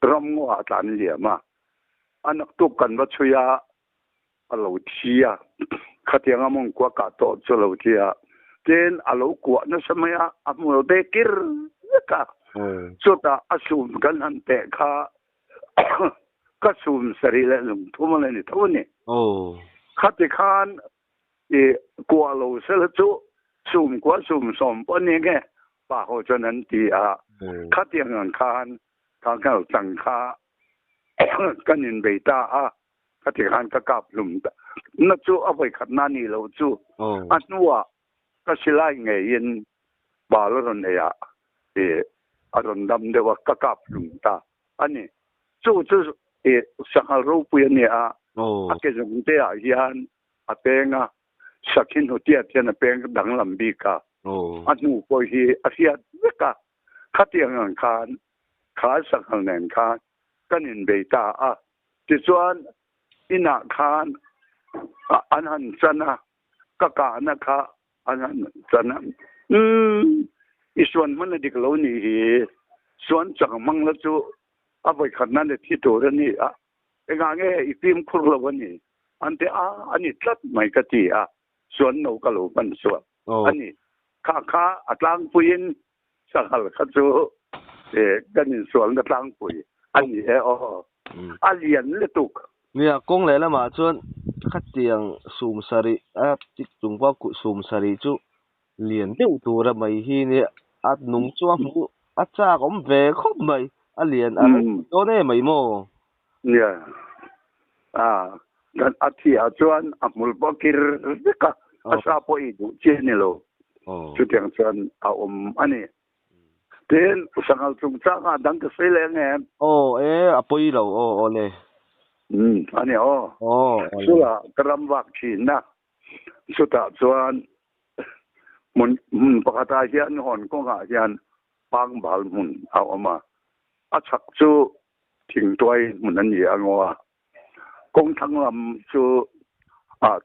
ram ngwa tan le ma anak tu kan ba chuya alo thia khatianga mong kwa ka to cholo thia ten alo kwa na samaya amul bekir ka chota asum kan han te kha ka sum sari le lum thumale ni thone khati khan kwa lo sel chu sum kwa sum som pone ge pa ho chonan ti a khatiang khan ka chang kha kanin beita khati khan ka kap lum na chu avai khatna ni lo chu atnuwa ka silai nge yin balron ya aron dam de wa ka kap lum ta ani chu sakal ro pu ni a ke jong te a hian a penga sakin hotia tian a peng dang lam bi ka anu ko hi a hiat ka khatiang khan kha sakal nen khan kanin beita ti chuan ina khan anhan chana ka na kha anhan chana iswan man dik lo ni hi swan chang mang la chu avoi khatna le thi to ra ni enga nge itim khur lo ni ante ani tlat mai ka ti swan no ka lo ban so ani kha atlang puin sakal kha chu ganin swan da tlang pui ani alian le tuk nia kong le lama chuan khatiang sum sari tik tungwa ku sum sari chu lian deuh tura mai hi ni at nung chuang mu acha kom ve khop mai alian to ne mai mo nia dan athia chuan amul bakir ka asa po I du chenelo chu tiang chuan ani ten sangal chung changa dang ka sele nge apoi lo le ani sula karam wak china suta chuan mun pakata hian hon ko ga hian pang bal mun ama achak chu thing toy mun an ye angwa kong thang lam chu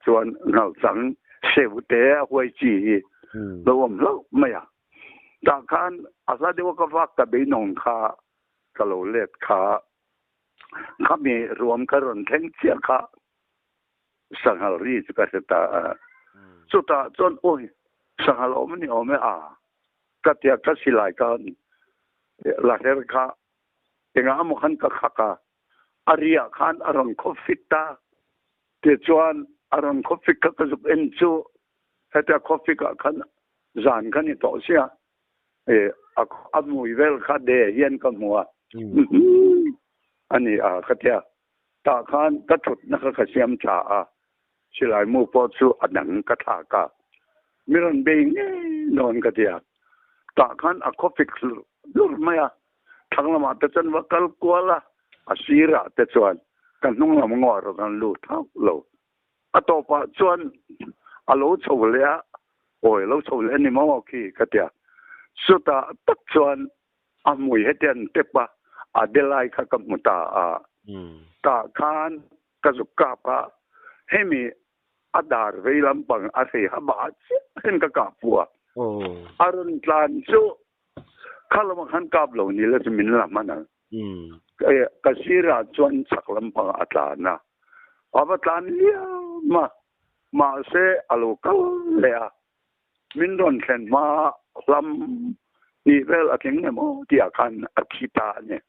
chuan ngal chang seu te hoi chi lom lo maya ta khan asa de ka wak ka be nong kha ka lo let kha kami rwam karon theng chia kha sangal ri chu ka ta chuta chon oi sangal omni ome ka tia ka silai ka la her kha enga mo khan ka kha ka อาริยขันอารมณ์คอฟฟิตตาเดี๋ยวจวนอารมณ์คอฟฟิกก็จะเป็นจูเหตุคอฟฟิกขันจานขันนี่ต่อเสียอับมวยเวลขัดเดียนกับมัวอันนี้ขัดเดียตาขันตัดถุดนักขัดเสียมจ่าสิลายมูปอดสู้อันนั้นกระทากามิรันเบงนอนขัดเดียตาขันคอฟฟิกลุรไม่ทั้งละมาแต่จนว่ากัลกัวละสีระแต่จวนกันนุ่งละมงอรกันลูท้าโลต่อไปจวนเราชาวเลี้ยโอ้ยเราชาวเลี้ยนี่มาว่าขี้ขัดเดียสุดท้ายตัดจวนมวยเหตุนเทปะเดลัยข้ากับมุตาตาขันกสุกาปะให้มีดาร์เวลัมปังอาศัยฮับบาสเห็นกับกาปัวอารมณ์ลานจูข้าลำขันกาบเหล่านี้แล้วจะมีละมันนะกษีราจวนสักลำพังอัตลานะอัตลานเลี้ยมาเสอโลกัลเลียมินดอนเซนมาลำนี่เวลาถึงเนี่ยโมที่อาคารอธิตาเนี่ย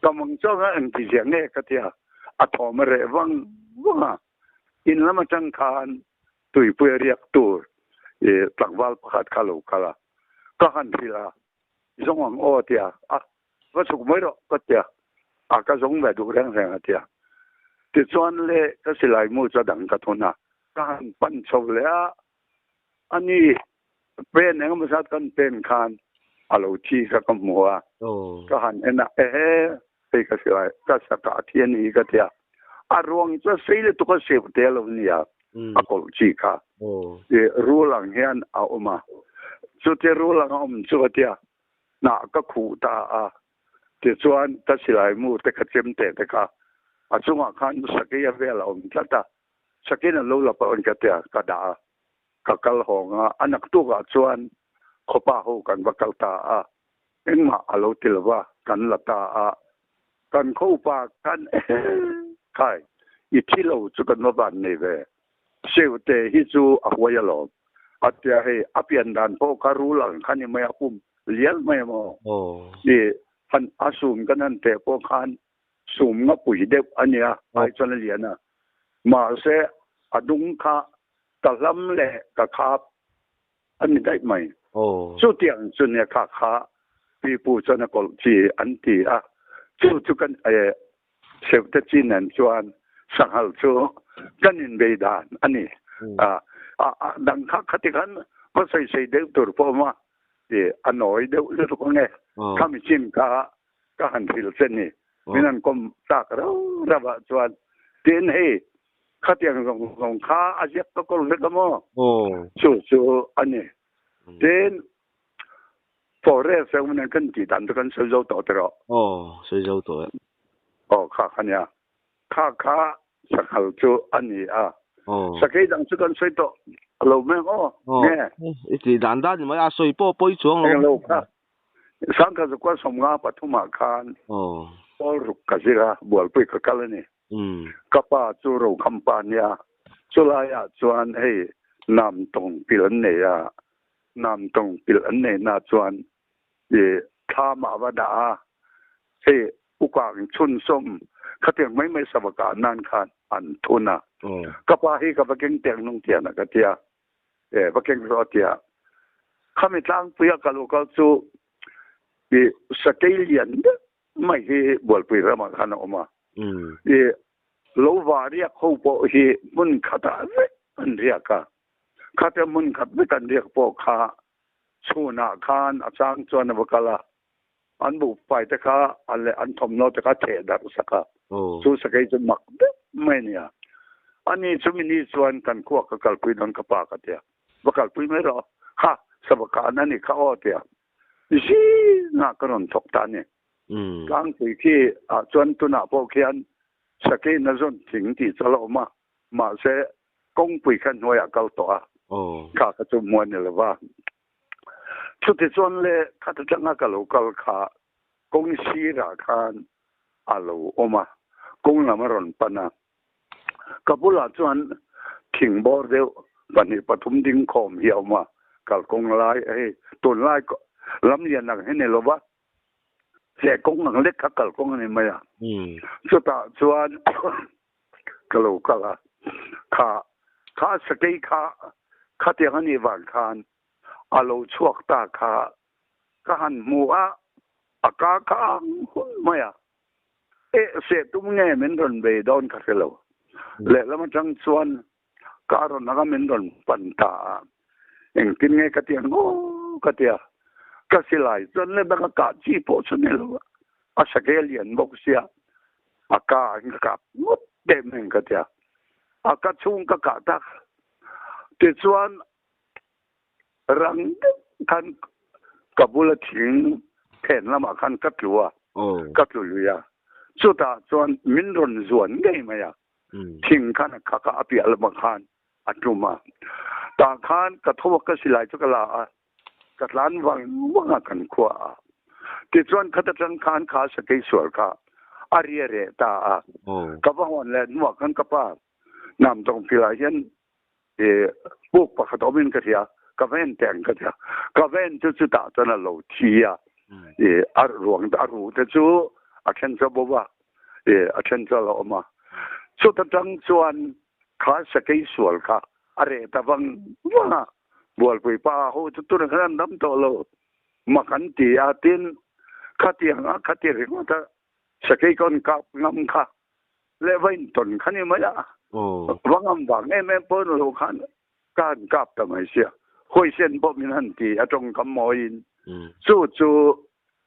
กำลังเจ้าอันที่เสียงเนี่ยก็ที่อัฐมเรวังว่าอินละมาจังคานตุยเพื่อเรียกตัวตักวัลประคัดข้าโลกาละก็หันทีละสงฆ์โอเตียก็สุกไม่หรอกก็เตียก็สงฆ์แบบดูแรงแรงเตียติดส่วนเล่ก็สิลายมูจะดังกระทนก็หันปั้นโชว์เลยอันนี้เป็นอย่างมันสัตว์กันเป็นคานเราที่กับมัวก็หันไปก็สิลายก็สักการที่นี่ก็เตียรวงจะสิ่งที่ตัวเสียบเตียลงเนี่ยก็จีค่ะรู้หลังเฮียนเอามาสุดที่รู้หลังเอามาสุดที่น่ะก็ขู่ตาที่ส่วนตัดสิลายมูแต่ขจมเตะแต่ก็ช่วงขันสกียเวลาผมจัดสกีนั้นรู้ละปนกันเตะก็ด่าก็กลหงอันนักตัวก็ส่วนขบ้าหูกันว่ากลตาเอ็งมาเราติลว่ากันละตากันเข้าปากกันใครอีที่เราจุกันมาบ้านนี่เว้เสียวเตะฮิจูหัวยหลอมอัตยาให้อภิยันดานพอคารู้หลังขันยังไม่คุ้มเลี้ยงไม่มอนี่พันอาสูมกันนั่นแต่พอขันสูมงับปุ๋ยเด็บอันเนี้ยไปจนเลี้ยนะมาเสอดุงคากะลำแหละกะคาบอันนี้ได้ไหมสุดที่อันสุดเนี่ยขาปีปูจนกอลจีอันที่จุกันเสพติดจีนันชวนสังหารชัวกันอินเบดานอันนี้ดังคักขัดกันก็ใส่เด็กตัวพอมาอันน้อยเด็กเรื่องพวกนี้ข้ามีชิมก็หันฟิลเส้นนี่มินั้นก็ตากเราระบาดชวนเดินให้ขัดยังของข้าอาเซียนก็เล็กมั้งชูอันนี้เดินฟอเรสต์มันกันจีดันกันซื้อเจ้าตัวเดียวซื้อเจ้าตัวข้าขันยาข้าสักหาชูอันนี้สักให้ดังสุกันสวยตัวเราไม่เนี่ยจีดันด้านมันสวยป่วยช่วงเราสังกัดก็สมงาปฐุมคานพอรุกกสิระบัวปุยกกัลนี่กับป้าจูโรคัมปานียสุลายจวนให้นำตรงปิลันเนียนำตรงปิลันเนียนาจวนท่ามาวดาให้อุกางชุนส้มเขาเตียงไม่สบการนั่นคันอันทุนะกับป้าให้กับเก่งเตียงนุ่งเตียนะก็เตียเก่งรอเตียข้าไม่ตั้งเพื่อกะลูกจูสเกลยันไม่ให้บัวปุยระมาขันออกมาโลวารียกเขาบอกให้มุนขัดอันเรียกขัดมุนขัดไม่กันเรียกพวกข้าชูนาคานอาจารย์จวนบกลาอันบุปไปแต่ข้าอันทอมโนแต่ข้าเทดักสักชูสเกลจะมักไม่เนี่ยอันนี้ชุมินีส่วนกันขวกกัลปุยนนกปากเตียบกัลปุยไม่รอข้าสบการนั่นนี่ข้าอ้อเตียสิน่ากระนทกตานี่กลางปีที่จวนตุนาโปเคียนสกีนจนถึงที่จะลงมาเสกงปุยขันหัวเกาตัวข้ากระจุมมวนนี่เลยว่าชุดที่จวนเลยข้าจะจังกะโลกลขากงชีราคานอาโลออกมากงละมรอนปนากับบุลาจวนขิงบอร์เดลวันนี้ปฐุมดิ้งคอมเหี่ยวมากัลกงลายตุนลายลำเลียนหนักให้ในโลบะ เสียกงหนังเล็กขักกงนี่ไม่อ่ะสุดท้ายชวนกะโหลกะละข้าสกีข้าเตียงนี่วันคานอาโลชวกตาข้าหันมัวอากาข้าไม่อ่ะเสียตุ้มเงี้ยมันโดนเบดอนขัดกันแล้วมันจังชวนการนักมันโดนปันตาเองกินเงี้ยกะเตียงโอ้กะเตียก็สิไลจนเลยบังกาจีโพสนี่ลูกอาสเกลียนบอกเสียอากาศกับงดเต็มเองกะเตียอากาศชุ่มกะกะตักติดส่วนรังคันกับบุลทิ้งเห็นละมาคันกับจัวกับจัวลุยาสุดท้ายส่วนมินรนส่วนไงมาอ่ะทิ้งคันข้าอภิอัลมาคันอัตุมาตาคันกระทบก็สิไลจุกลากัดล้านวังกันขวาติดส่วนขัดจังคานขาสกีสวลค่ะอารีเรตากับว่าวันแลนวักันกับป้านำตรงพิลายันบุกปะขัดอมินกันเถอะกับเว้นแต่งกันเถอะกับเว้นจุดตาจนเราทีอ่ะอารวงอารวแต่จู่อาเชนจะบอกว่าอาเชนจะเราออกมาสุดจังส่วนขาสกีสวลค่ะอารีตาวังว่าบัวปุยป้าโหจุดตัวนั้นน้ำโตโลมาขันตีอาตินขัดเตียงว่าถ้าสกีก่อนกับงำค่ะและไว้ตนขันยังไม่ละว่างำว่างแม่ปนโลขันการกับทำไมเสียคุยเส้นบ่มีนันตีอาจงกำมอยินจู่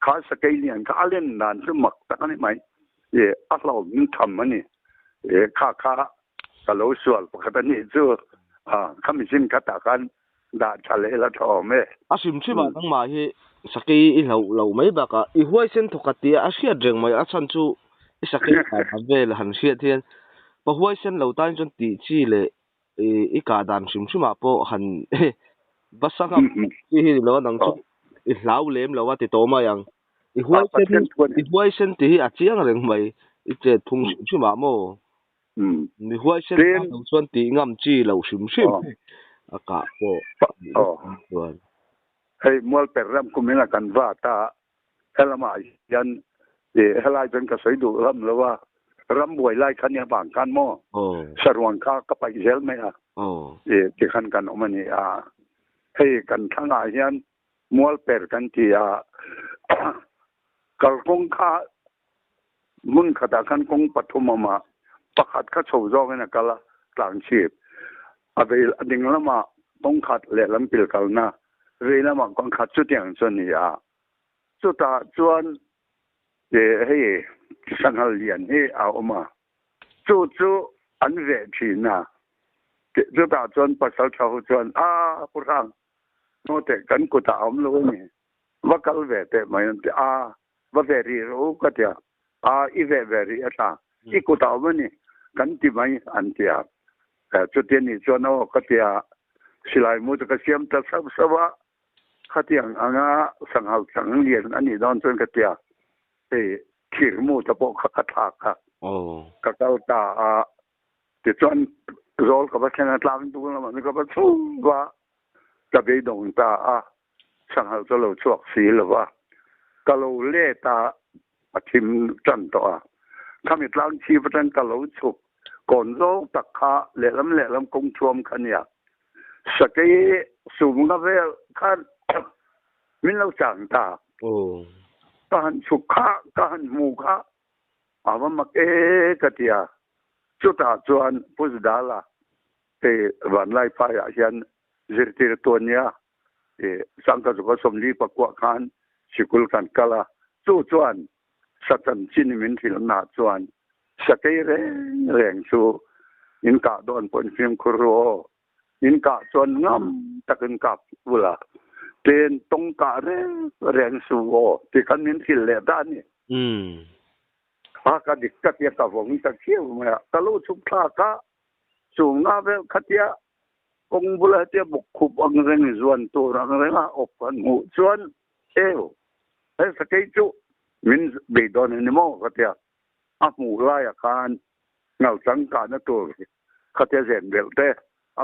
ขาสกีเนี่ยขาเล่นนานสมักตั้งนี่ไหมอัลเราทำมันนี่ข้ากะโลสวลปกตินี่จู่ขมิสินขัดตากันดาทะเลละทอมอาสิมชิมาตั้งมาฮีสกีอีเหล่าไม่บักอีห้วยเส้นถกตีอาเชียเริงไม่อาชันจูอีสกีทำเวลหันเชียเทียนพอห้วยเส้นเหล่าตั้งจนตีจีเลยอีกาดานสิมชิมาพอหันบัสสังที่เราหนังชุอีเหล่าเล่มเราว่าติดโตมายังอีห้วยเส้นที่อาเจียงเริงไม่อีเจ็ดทุ่งสิมชิมาโมอีห้วยเส้นเราส่วนตีงามจีเหล่าสิมชิมอากาศก็ให้มวลเป็ดรำคุมิลกันว่าตาเฮลมายันเฮลายเป็นกระสือดูรำแล้วว่ารำบวยไล่ขันยาบางกันหม้อสรวงข้าก็ไปเซลไหมอ่ะที่ขันกันออกมานี่ให้กันทั้งอายันมวลเป็ดกันที่กลกงข้ามุนขดาขันกงปฐุมมาประคัดข้าโฉบจ้องนะกะละกลางชีพอะไรดิ่งละมาต้องขัดเละลำปิลกันนะเรื่องละมาก็ขัดสุดอย่างส่วนนี้สุดท้ายส่วนให้สังหารเลียนให้เอามาจู่อันเวทีนะสุดท้ายส่วนภาษาชาวส่วนผู้ทางโน้ตกันกุตาอมลูนี่ว่ากัลเวทไม่นั่นว่าเวรีรู้ก็เดียอีเวรีอีกุตาอมนี่กันที่ไม่อันเดียจุดนี้ส่วนนั้นก็ที่สิไลมุดก็เสียมตัดสับสวะขัดยังสังหารสังเลียนอันนี้ดอนส่วนก็ที่ขีดมุดพวกขัดทักก็เจ้าตาที่ส่วนโรลก็ว่าแค่นั้นลามตัวนั้นมันก็ว่าสู้ว่าจะไปดงตาสังหารจะเราชวกสีหรือว่าก็เราเล่ตาทิมจันตัวถ้ามีลางชีพจันก็เราชุกก่อนโลกตะขาเละลำกงชวมขันเนี่ยสกีสูงกับเวลขันมิเราจังตาการสุขาการมูขาว่ามักกติยาจุดอาจวนพุทธดาลาวันไล่ไฟอาเซียนจิตติตัวเนี้ยสังกัดสุขสมรีประกวดขันสิกุลกันกะลาจู่จวนสัตย์จินมินทิลนาจวนสกีเร่งชูอินกาโดนปนฟิมครัวอินกาจวนงำตะกินกับเวลาเดินตรงกาแรงสูที่กันมินทิลเลด้านนี่กดิกกัดยากับวงตะเคียวมาตะลุชุบพลากะสูงงาเวขัดยากงบุลเตียบุกขุบอังเรงจวนตัวอังเรงออกกันหูจวนสกีจุมินเบดอนนิโมขัดยาหมูลายการเงาสังการนั่นตัวขัดเย็นเบลเต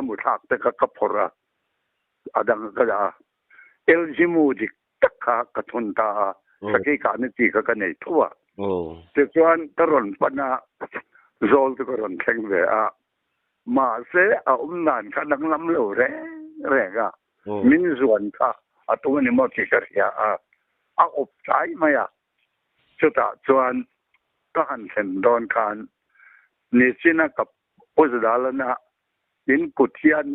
หมูทักเตกับพระดังก็จะเอลจิมูจิกตะขากระทุนตา สักกี่การนี่จีกันในทั่ว โอ้ แต่ส่วนตรนปนาโจลตุกรนแข่งเลยมาเสียเอานานขันนังลำเหลวแรงมินส่วนค่ะตัวนี้มันที่กระเทียอบใจไหมชุดส่วนก็หันเห็นโดนการนี่สินะกับอุตสาหนะยินกุเทียน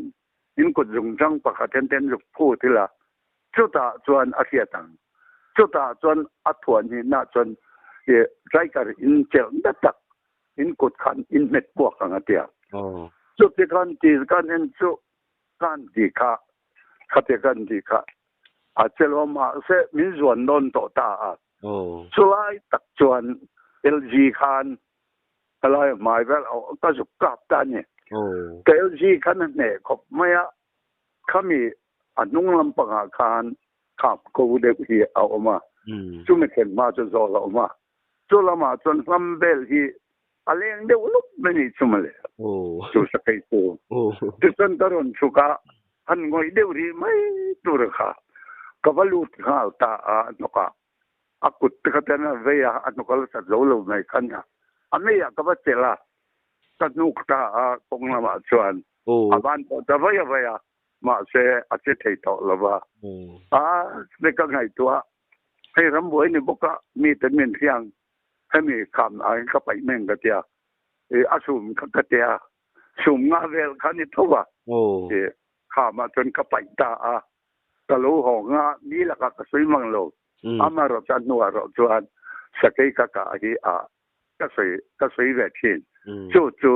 ยินกุจงจังปะขัดเต้นยุกพูดที่ละชุดส่วนอาเซียตังชุดส่วนอัฐวนนี่นะส่วนใจกันอินเจลนัดตักอินกุดขันอินเม็ดบวกกันเดียวชุดที่กันจีกันเอ็นชุดกันดีค่ะขัดกันดีค่ะเจลมาเสมิส่วนโดนโตตาช่วยตักส่วน LG คันอะไรหมายว่าเอาก็สุกลับได้เนี่ยแต่ LG คันนั้นเนี่ยเขาไม่เขามีนุ่งลำปางอาคารขับกูเด็กที่เอาออกมาจุ่มไม่เห็นมาจนโซลออกมาจนละมาจนลำเบลที่อะไรอย่างเดียวลุกไม่นี่จุ่มเลยจุ่มสักไอ้ตัวที่จนตอนสุกะหันงอยเดียวที่ไม่ตัวเลยค่ะก็ว่าลูกข้าวตานกaku tekatana veya anukala sa lolo mai kanya ame ya kabatela tanukta konglama chuan aban to vaya ma se ache thei to lova ne ka ngai tua hei ramboi ni boka mi ten min thiang hemi kham ai ka pai meng ka tia asum ka tia sum nga vel khani thowa khama chon ka pai ta ka lo ho nga ni la ka sui mang lo amaro chan nuwa ro chuan sakai ka hi ka sei ve thin chu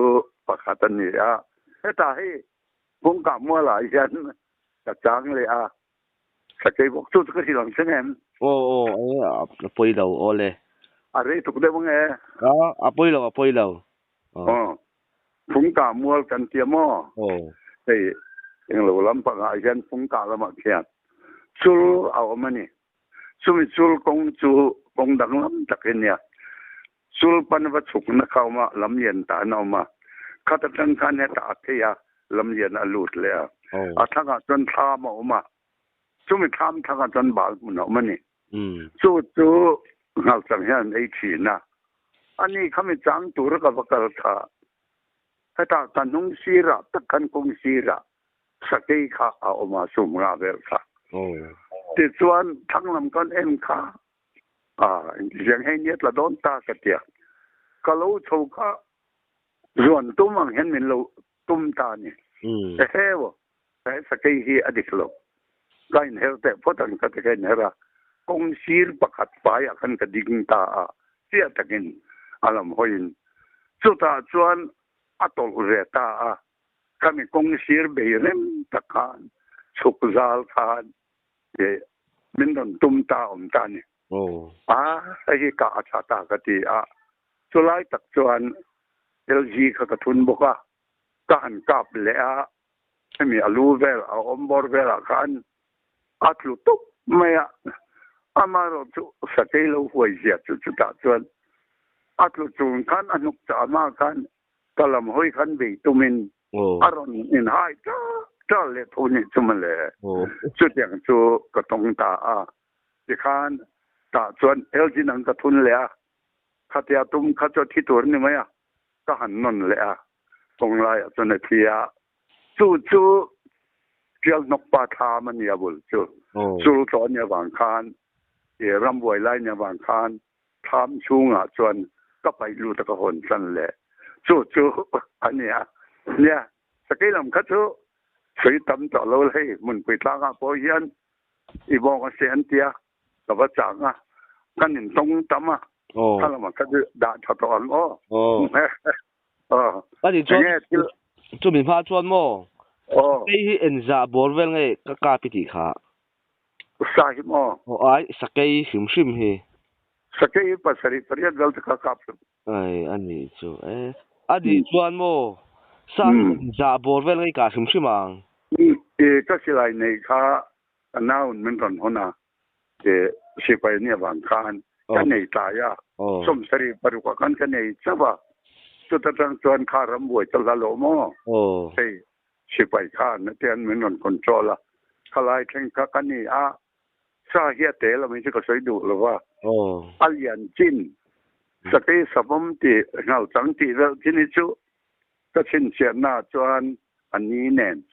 pakhatan ni eta hi bung ka mo la yan ka chang le sakai bok chu ka silang sengem apoi lo ole are tu de bung apoi lo bung ka mo kan tia mo ei eng lo lam pa ga yan bung ka la ma khian chul aw mani sumi sul kong dang lam takin ya sul pan va chuk na khaw ma lam yen ta na ma khata tan khan ne ta the ya lam yen alut le thanga chon tha ma ma sumi tham thanga chon bal mu no mani chu ngal sang han ei thi na ani khami chang tur ka bakal tha hata tanung sira takkan kong sira sakai kha a ma sum ra vel khaติดส่วนทั้งลำกันเอ็มค่ะอย่างให้เนี้ยละโดนตากระเตียก็รู้โชว์ค่ะส่วนตุ้มเห็นเหมือนเราตุ้มตาเนี่ยแต่เฮ้วแต่สกัยฮีอดีตเราก็เห็นเฮลแต่พอตั้งแต่เห็นเฮระกงชีรประคัดไปกันกระดิ่งตาเสียตะกินอารมณ์หอยสุดท้ายส่วนอัตโลเรตาก็มีกงชีรเบยเรมตะคานสุกซาลคานมินดอนตุ้มตาตานี่ไอ้กะอาชาตากะติสุไลตักจวน LG เขากระทุนบอกว่าก็หันกลับเลยให้มีอลูเวลอมบอร์เวลคันอัตลุตุไม่มารถสเกลหัวเสียจุดตาจวนอัตลุจูนคันอนุกจามาคันกะลำห้อยคันบีตุมินอารอนอินไฮจ้าเล็กทุนนี่จุมันเลยจุดอย่างจูกระตงตาที่คันตาจวนLGนั่งกระทุนเลยขัดยาตุ้มขัดจดที่ตัวนี่ไหมก็หันนนเลยตรงไรจนเทียจูเกี่ยวนกปลาทามันเนี่ยบุลจูสอนเนี่ยบางคันรำบวยไล่เนี่ยบางคันทำชูงจวนก็ไปรูตะกะหนสั่นแหละจูอันเนี้ยสกิลำคัดจูสวยตั้มต่อเราเลยมันไปตั้งพอยันอีบอกเสียนเตียกับว่าจังกันเห็นตรงตั้มถ้าเรามาก็จะด่าชาวตอนอันนี้จุดมีผ้าจวนโม่ไอ้เอ็นจ่าบอลเวลไงก็กล้าพิธีขาสายโม่ไอ้สกัยชิมเฮสกัยภาษาญี่ปุ่นเรียกว่ากับไอ้อันนี้จูอันนี้จวนโม่สั่งจ่าบอลเวลไงกล้าชิมมั้งก็สิไลในข้าน้ามันตอนหัวหน้าสิไปเนี่ยบางครั้งกันในตายสมศรีปรุกกันกันในใช่ป่ะจุดตั้งจวนข้ารำบวยตลาดโลโม่เฮ้ยสิไปข้าเนี่ยเตียนเหมือนนนคนโจละขลายแข่งกันนี่สาเหตุเราไม่ใช่ก็สวยดุหรือว่า alian chin sate sabam ti ngau chang ti vel kini chu ka chin chen na chuan ani nen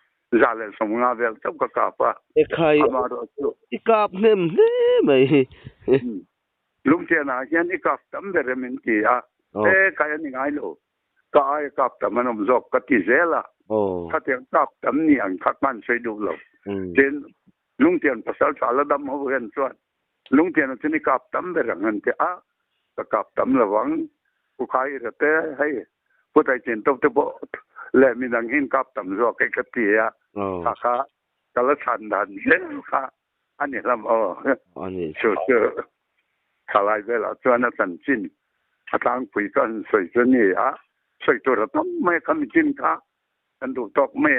zale som nga vel chop ka ka pa e khai amaro chu ikap nem ne mai lung tia na hian ikap tam de remin ti a e kai ni ngai lo ka ai kap tam manom zok ka ti zela ka tiang kap tam ni ang khat man sei du lo ten lung tian pasal chala dam ho hen chuan lung tian chu ni kap tam de rang an te a ka kap tam lawang ku khai ra te hai pu tai chen top te bo le mi dang hin kap tam zo ke ka ti a ka kala chan dan le ka ani lam ani chu chu khalai vela chuan a chan chin atang pui kan soi chani a soi to ra tam mai kam chin ka kan du tok me